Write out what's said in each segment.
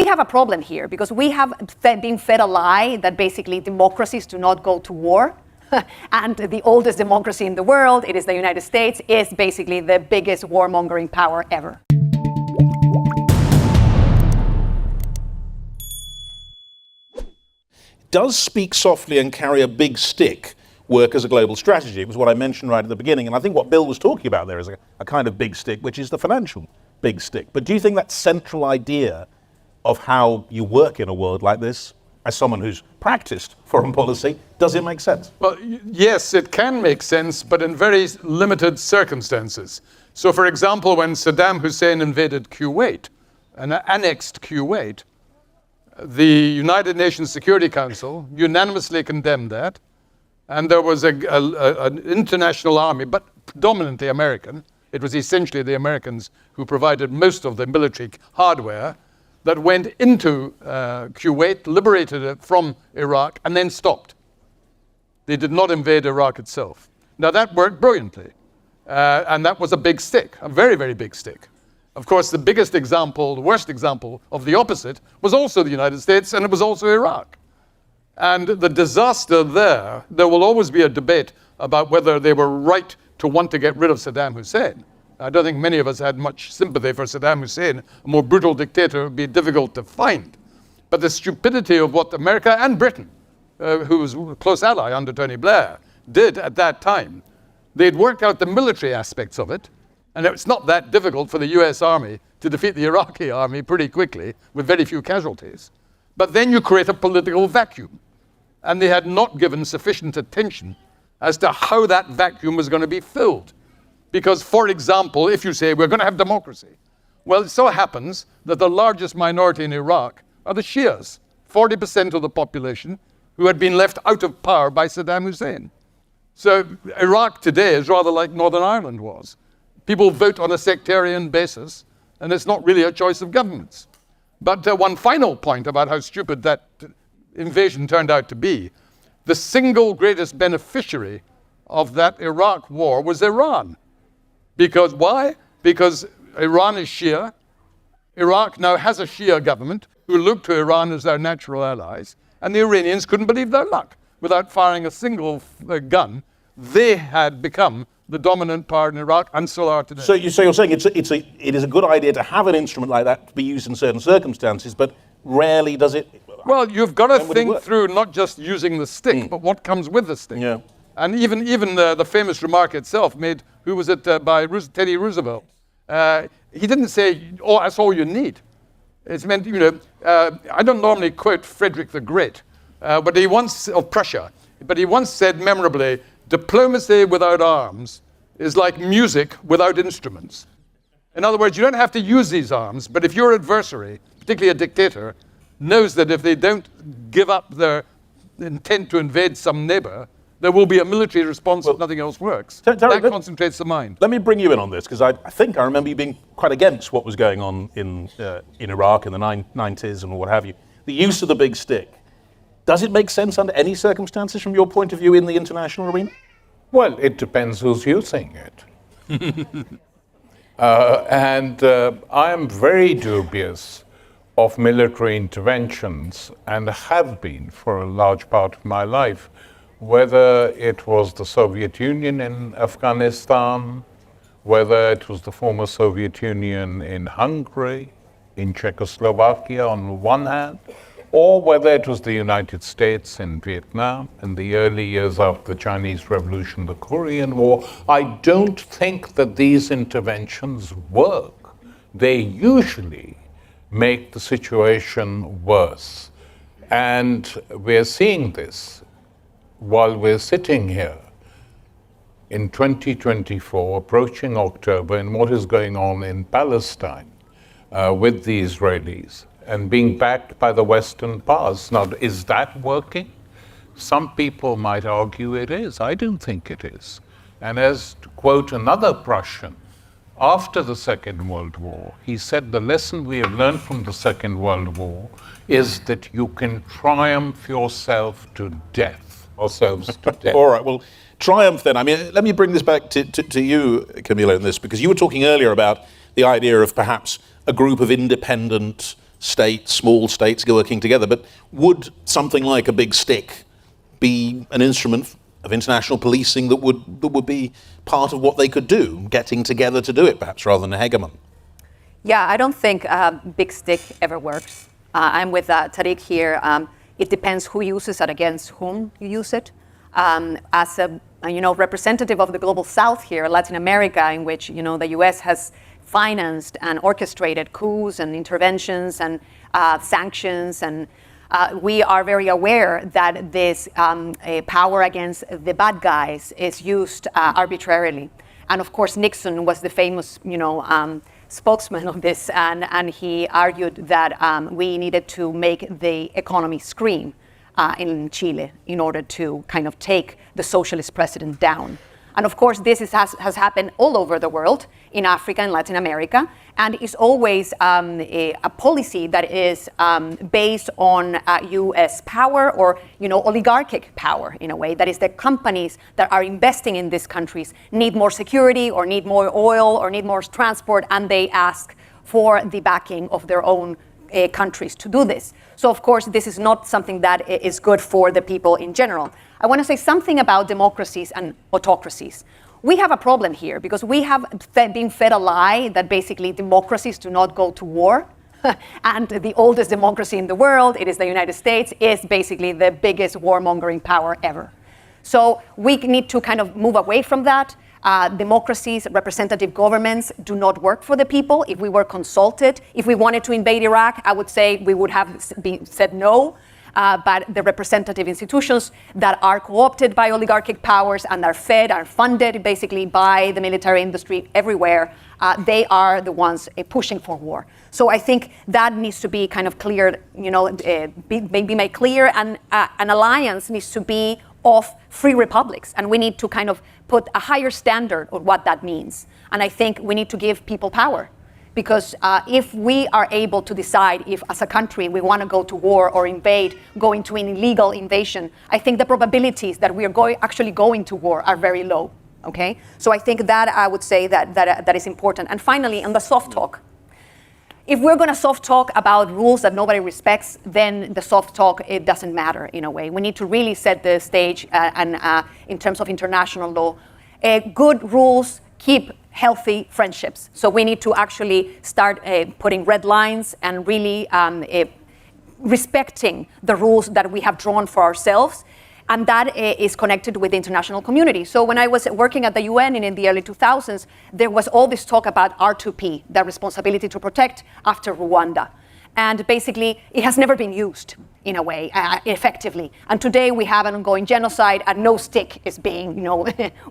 we have a problem here because we have been fed a lie that basically democracies do not go to war. And the oldest democracy in the world, it is the United States, is basically the biggest warmongering power ever. Does speak softly and carry a big stick work as a global strategy? It was what I mentioned right at the beginning. And I think what Bill was talking about there is a kind of big stick, which is the financial big stick. But do you think that central idea of how you work in a world like this, as someone who's practiced foreign policy, does it make sense? Well, yes, it can make sense, but in very limited circumstances. So, for example, when Saddam Hussein invaded Kuwait and annexed Kuwait, the United Nations Security Council unanimously condemned that, and there was an international army, but predominantly American. It was essentially the Americans who provided most of the military hardware that went into Kuwait, liberated it from Iraq, and then stopped. They did not invade Iraq itself. Now that worked brilliantly, and that was a big stick, a very, very big stick. Of course, the biggest example, the worst example of the opposite was also the United States, and it was also Iraq. And the disaster there will always be a debate about whether they were right to want to get rid of Saddam Hussein. I don't think many of us had much sympathy for Saddam Hussein. A more brutal dictator would be difficult to find. But the stupidity of what America and Britain, who was a close ally under Tony Blair, did at that time, they'd worked out the military aspects of it, and it's not that difficult for the US Army to defeat the Iraqi army pretty quickly with very few casualties. But then you create a political vacuum. And they had not given sufficient attention as to how that vacuum was going to be filled. Because, for example, if you say we're going to have democracy, well, it so happens that the largest minority in Iraq are the Shias, 40% of the population who had been left out of power by Saddam Hussein. So Iraq today is rather like Northern Ireland was. People vote on a sectarian basis, and it's not really a choice of governments. But one final point about how stupid that invasion turned out to be, the single greatest beneficiary of that Iraq war was Iran. Because why? Because Iran is Shia. Iraq now has a Shia government who look to Iran as their natural allies, and the Iranians couldn't believe their luck. Without firing a single gun, they had become the dominant power in Iraq and still are today. So you're saying it is a good idea to have an instrument like that to be used in certain circumstances, but rarely does it. Well, you've got to think through not just using the stick, but what comes with the stick. Yeah. And even the famous remark itself made, who was it, by Teddy Roosevelt. He didn't say, oh, that's all you need. It's meant, I don't normally quote Frederick the Great, but he once, of Prussia, but he once said memorably, diplomacy without arms is like music without instruments. In other words, you don't have to use these arms, but if your adversary, particularly a dictator, knows that if they don't give up their intent to invade some neighbor, there will be a military response if nothing else works. That concentrates the mind. Let me bring you in on this, because I think I remember you being quite against what was going on in Iraq in the 90s and what have you. The use of the big stick. Does it make sense under any circumstances from your point of view in the international arena? Well, it depends who's using it. And I am very dubious of military interventions, and have been for a large part of my life, whether it was the Soviet Union in Afghanistan, whether it was the former Soviet Union in Hungary, in Czechoslovakia on the one hand, or whether it was the United States in Vietnam in the early years after the Chinese Revolution, the Korean War. I don't think that these interventions work. They usually make the situation worse. And we're seeing this while we're sitting here in 2024, approaching October, and what is going on in Palestine with the Israelis and being backed by the Western powers. Now, is that working? Some people might argue it is. I don't think it is. And as to quote another Prussian, after the Second World War, he said the lesson we have learned from the Second World War is that you can triumph yourself to death. Ourselves to death. All right, well, triumph then. I mean, let me bring this back to you, Camila, in this, because you were talking earlier about the idea of perhaps a group of independent states, small states working together. But would something like a big stick be an instrument of international policing that would be part of what they could do, getting together to do it, perhaps, rather than a hegemon? Yeah, I don't think big stick ever works. I'm with Tariq here. It depends who uses it against whom you use it. As a representative of the global South here, Latin America, in which the U.S. has financed and orchestrated coups and interventions and sanctions, and we are very aware that this power against the bad guys is used arbitrarily. And of course, Nixon was the famous, spokesman of this, and he argued that we needed to make the economy scream in Chile in order to kind of take the socialist president down. And of course, this has happened all over the world, in Africa and Latin America, and is always a policy that is based on U.S. power or oligarchic power in a way. That is, the companies that are investing in these countries need more security or need more oil or need more transport, and they ask for the backing of their own countries to do this. So of course, this is not something that is good for the people in general. I want to say something about democracies and autocracies. We have a problem here because we have been fed a lie that basically democracies do not go to war. And the oldest democracy in the world, it is the United States, is basically the biggest warmongering power ever. So we need to kind of move away from that. Democracies, representative governments do not work for the people. If we were consulted, if we wanted to invade Iraq, I would say we would have said no. But the representative institutions that are co-opted by oligarchic powers and are fed, are funded basically by the military industry everywhere, they are the ones pushing for war. So I think that needs to be kind of cleared, be made clear, and an alliance needs to be of free republics, and we need to kind of put a higher standard of what that means. And I think we need to give people power. Because if we are able to decide if, as a country, we want to go to war or go into an illegal invasion, I think the probabilities that we are actually going to war are very low. Okay, so I think that I would say that is important. And finally, on the soft talk, if we're going to soft talk about rules that nobody respects, then the soft talk, it doesn't matter in a way. We need to really set the stage, and in terms of international law, good rules keep healthy friendships. So we need to actually start putting red lines and really respecting the rules that we have drawn for ourselves. And that is connected with the international community. So when I was working at the UN in the early 2000s, there was all this talk about R2P, the responsibility to protect after Rwanda. And basically, it has never been used in a way effectively. And today we have an ongoing genocide, and no stick is being,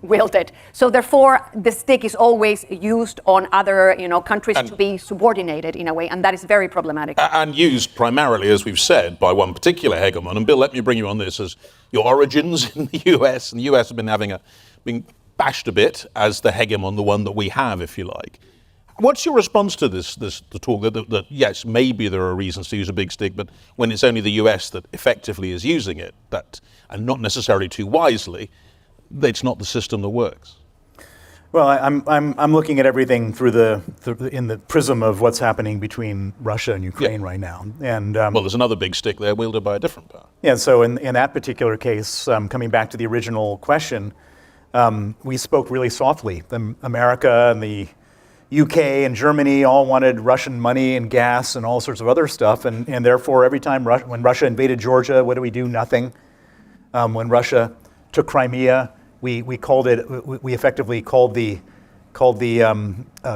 wielded. So therefore, the stick is always used on other, countries to be subordinated in a way, and that is very problematic. And used primarily, as we've said, by one particular hegemon. And Bill, let me bring you on this as your origins in the US, and the US have been being bashed a bit as the hegemon, the one that we have, if you like. What's your response to the talk that yes, maybe there are reasons to use a big stick, but when it's only the US that effectively is using it, and not necessarily too wisely, it's not the system that works? Well, I'm looking at everything in the prism of what's happening between Russia and Ukraine right now, and well, there's another big stick there wielded by a different power. Yeah. So in that particular case, coming back to the original question, we spoke really softly. America and the UK and Germany all wanted Russian money and gas and all sorts of other stuff, and therefore every time when Russia invaded Georgia, what do? Nothing. When Russia took Crimea, we effectively called the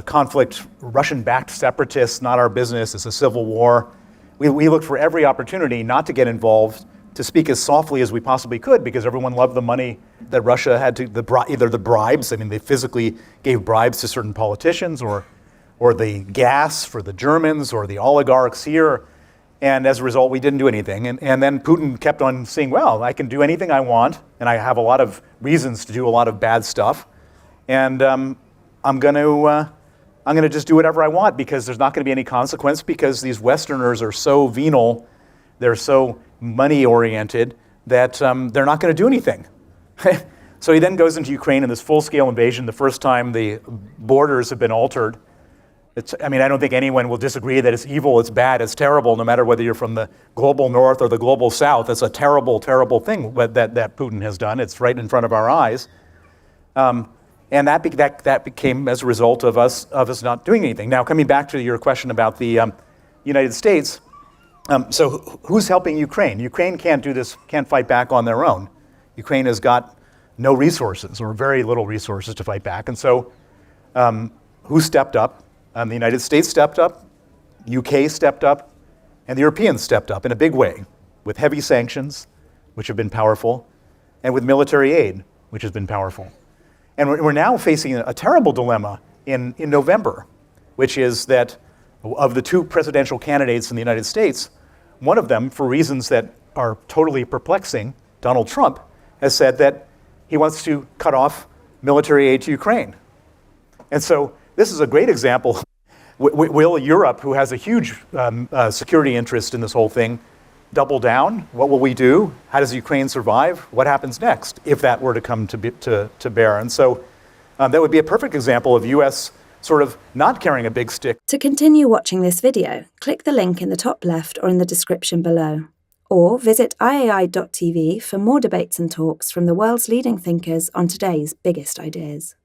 conflict Russian-backed separatists, not our business. It's a civil war. We looked for every opportunity not to get involved, to speak as softly as we possibly could, because everyone loved the money that Russia had either the bribes, they physically gave bribes to certain politicians, or the gas for the Germans, or the oligarchs here. And as a result, we didn't do anything. And then Putin kept on saying, well, I can do anything I want, and I have a lot of reasons to do a lot of bad stuff. And I'm going to just do whatever I want, because there's not going to be any consequence, because these Westerners are so venal, they're so money-oriented, that they're not going to do anything. So he then goes into Ukraine in this full-scale invasion. The first time the borders have been altered, I mean, I don't think anyone will disagree that it's evil, it's bad, it's terrible, no matter whether you're from the global north or the global south. It's a terrible, terrible thing that Putin has done. It's right in front of our eyes. And that became as a result of us not doing anything. Now, coming back to your question about the United States, so who's helping Ukraine? Ukraine can't do this, can't fight back on their own. Ukraine has got no resources or very little resources to fight back. And so who stepped up? The United States stepped up, UK stepped up, and the Europeans stepped up in a big way with heavy sanctions, which have been powerful, and with military aid, which has been powerful. And we're now facing a terrible dilemma in November, which is that of the two presidential candidates in the United States, one of them, for reasons that are totally perplexing, Donald Trump, has said that he wants to cut off military aid to Ukraine. And so this is a great example. Will Europe, who has a huge security interest in this whole thing, double down? What will we do? How does Ukraine survive? What happens next if that were to come to bear? And so that would be a perfect example of US sort of not carrying a big stick. To continue watching this video, click the link in the top left or in the description below. Or visit iai.tv for more debates and talks from the world's leading thinkers on today's biggest ideas.